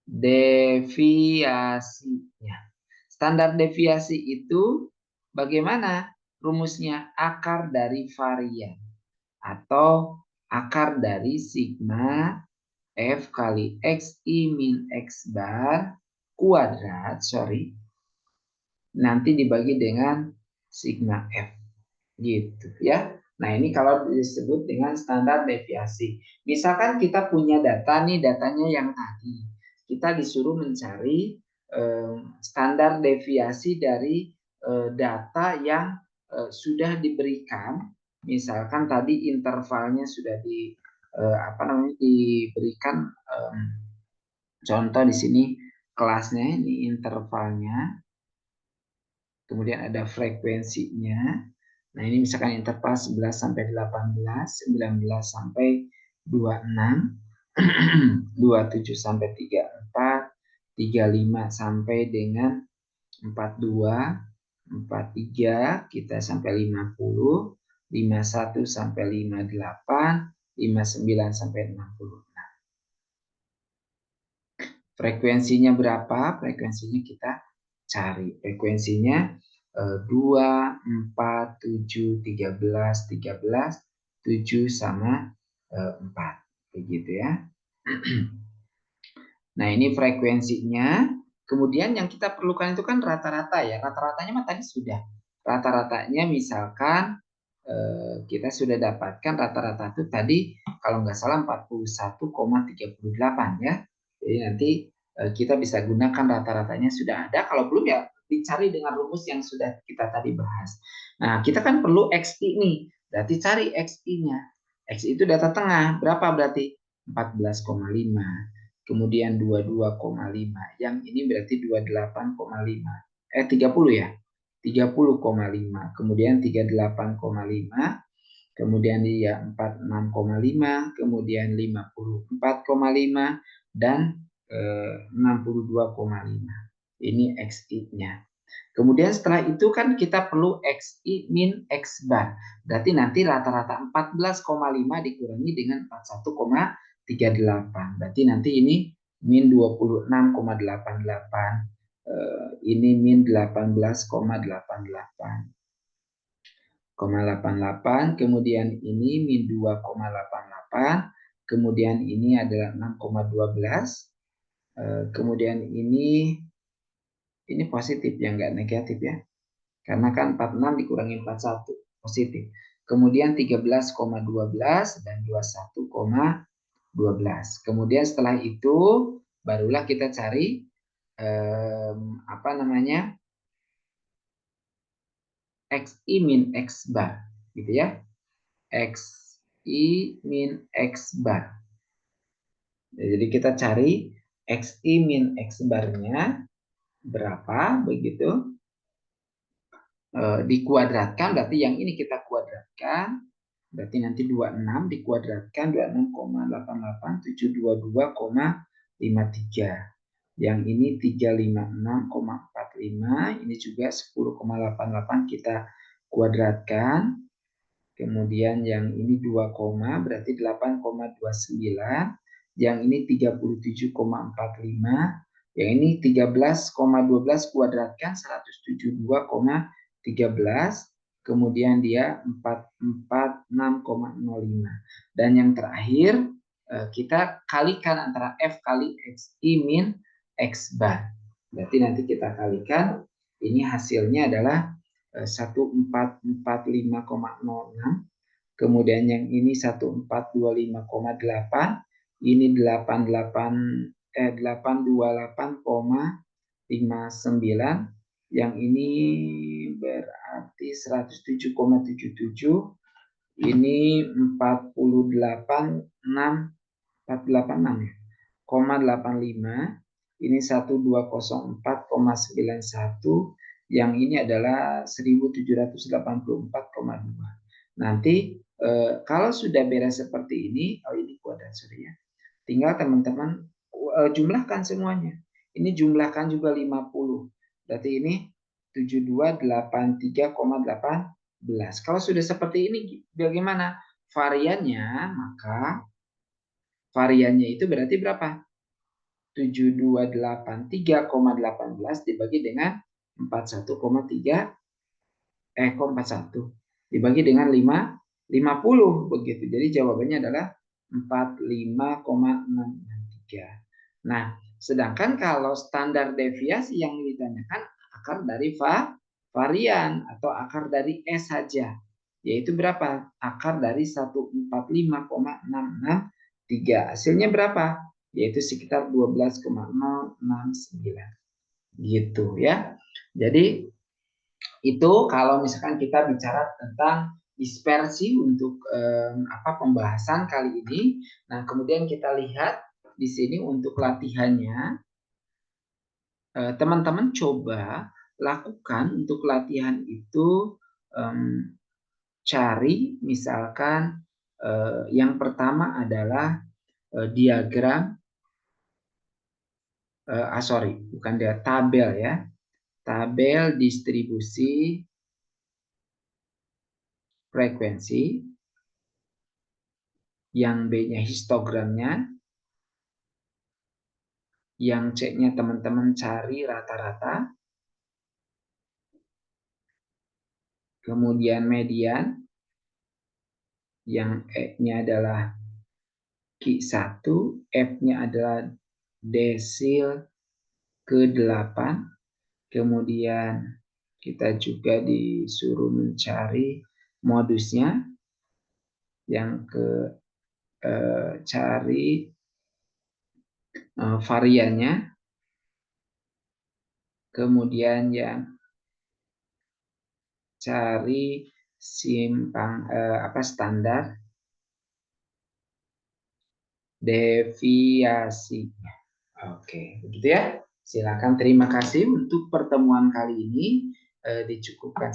deviasinya. Standar deviasi itu bagaimana rumusnya? Akar dari varian atau akar dari sigma F kali XI min X bar kuadrat, nanti dibagi dengan sigma F, gitu ya. Nah, ini kalau disebut dengan standar deviasi. Misalkan kita punya data nih, datanya yang tadi. Kita disuruh mencari standar deviasi dari data yang sudah diberikan. Misalkan tadi intervalnya sudah diberikan contoh di sini kelasnya, ini intervalnya. Kemudian ada frekuensinya. Nah, ini misalkan interval 11 sampai 18, 19 sampai 26, 27 sampai 34, 35 sampai dengan 42, 43 kita sampai 50, 51 sampai 58, 59 sampai 60. Nah, frekuensinya berapa? Frekuensinya kita cari. Frekuensinya 2, 4, 7, 13, 13, 7 sama 4. Begitu ya. Nah, ini frekuensinya. Kemudian yang kita perlukan itu kan rata-rata ya. Rata-ratanya mah tadi sudah. Rata-ratanya misalkan kita sudah dapatkan rata-rata itu tadi kalau nggak salah 41,38 ya. Jadi nanti kita bisa gunakan rata-ratanya sudah ada. Kalau belum ya dicari dengan rumus yang sudah kita tadi bahas. Nah, kita kan perlu XI nih. Berarti cari XI-nya. XI itu data tengah. Berapa berarti? 14,5. Kemudian 22,5. Yang ini berarti 28,5. 30 ya? 30,5. Kemudian 38,5. Kemudian dia 46,5, kemudian 54,5, dan 62,5. Ini XI-nya. Kemudian setelah itu kan kita perlu XI min X bar. Berarti nanti rata-rata 14,5 dikurangi dengan 41,38. Berarti nanti ini min 26,88. Ini min 18,88. 88, kemudian ini min 2,88, kemudian ini adalah 6,12, kemudian ini positif ya, nggak negatif ya, karena kan 46 dikurangi 41, positif. Kemudian 13,12 dan 21,12. Kemudian setelah itu barulah kita cari XI min X bar, gitu ya. XI min X bar. Jadi kita cari XI min X barnya berapa, begitu. Dikuadratkan, berarti yang ini kita kuadratkan, berarti nanti 26 dikuadratkan 26,88,722,53. Yang ini 356,45, ini juga 10,88 kita kuadratkan. Kemudian yang ini 2, berarti 8,29. Yang ini 37,45. Yang ini 13,12 kuadratkan 172,13. Kemudian dia 446,05. Dan yang terakhir kita kalikan antara F kali XI min X bar. Berarti nanti kita kalikan, ini hasilnya adalah 1445,06, kemudian yang ini 1425,8, ini 828,59, yang ini berarti 107,77, ini 486 ya, 0,85, ini 1204,91, yang ini adalah 1784,2. Nanti kalau sudah beres seperti ini, ini kuadrat ya. Tinggal teman-teman jumlahkan semuanya. Ini jumlahkan juga 50. Berarti ini 7283,18. Kalau sudah seperti ini bagaimana? Variannya, maka variannya itu berarti berapa? 7283,18 dibagi dengan 41,3 41 dibagi dengan 50 begitu. Jadi jawabannya adalah 45,663. Nah, sedangkan kalau standar deviasi yang ditanyakan akar dari varian atau akar dari S saja, yaitu berapa? Akar dari 145,663. Hasilnya berapa? Yaitu sekitar 12,069. Gitu ya. Jadi itu kalau misalkan kita bicara tentang dispersi untuk pembahasan kali ini. Nah, kemudian kita lihat di sini untuk latihannya. Teman-teman coba lakukan untuk latihan itu, cari misalkan yang pertama adalah diagram, bukan dia, tabel ya. Tabel distribusi frekuensi, yang B-nya histogramnya, yang C-nya teman-teman cari rata-rata, kemudian median, yang E-nya adalah Q1, F-nya adalah desil ke-8, kemudian kita juga disuruh mencari modusnya, yang cari variannya, kemudian yang cari standar deviasinya. Oke, begitu ya. Silakan, terima kasih untuk pertemuan kali ini. Dicukupkan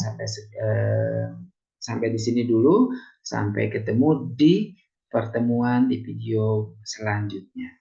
sampai di sini dulu. Sampai ketemu di pertemuan di video selanjutnya.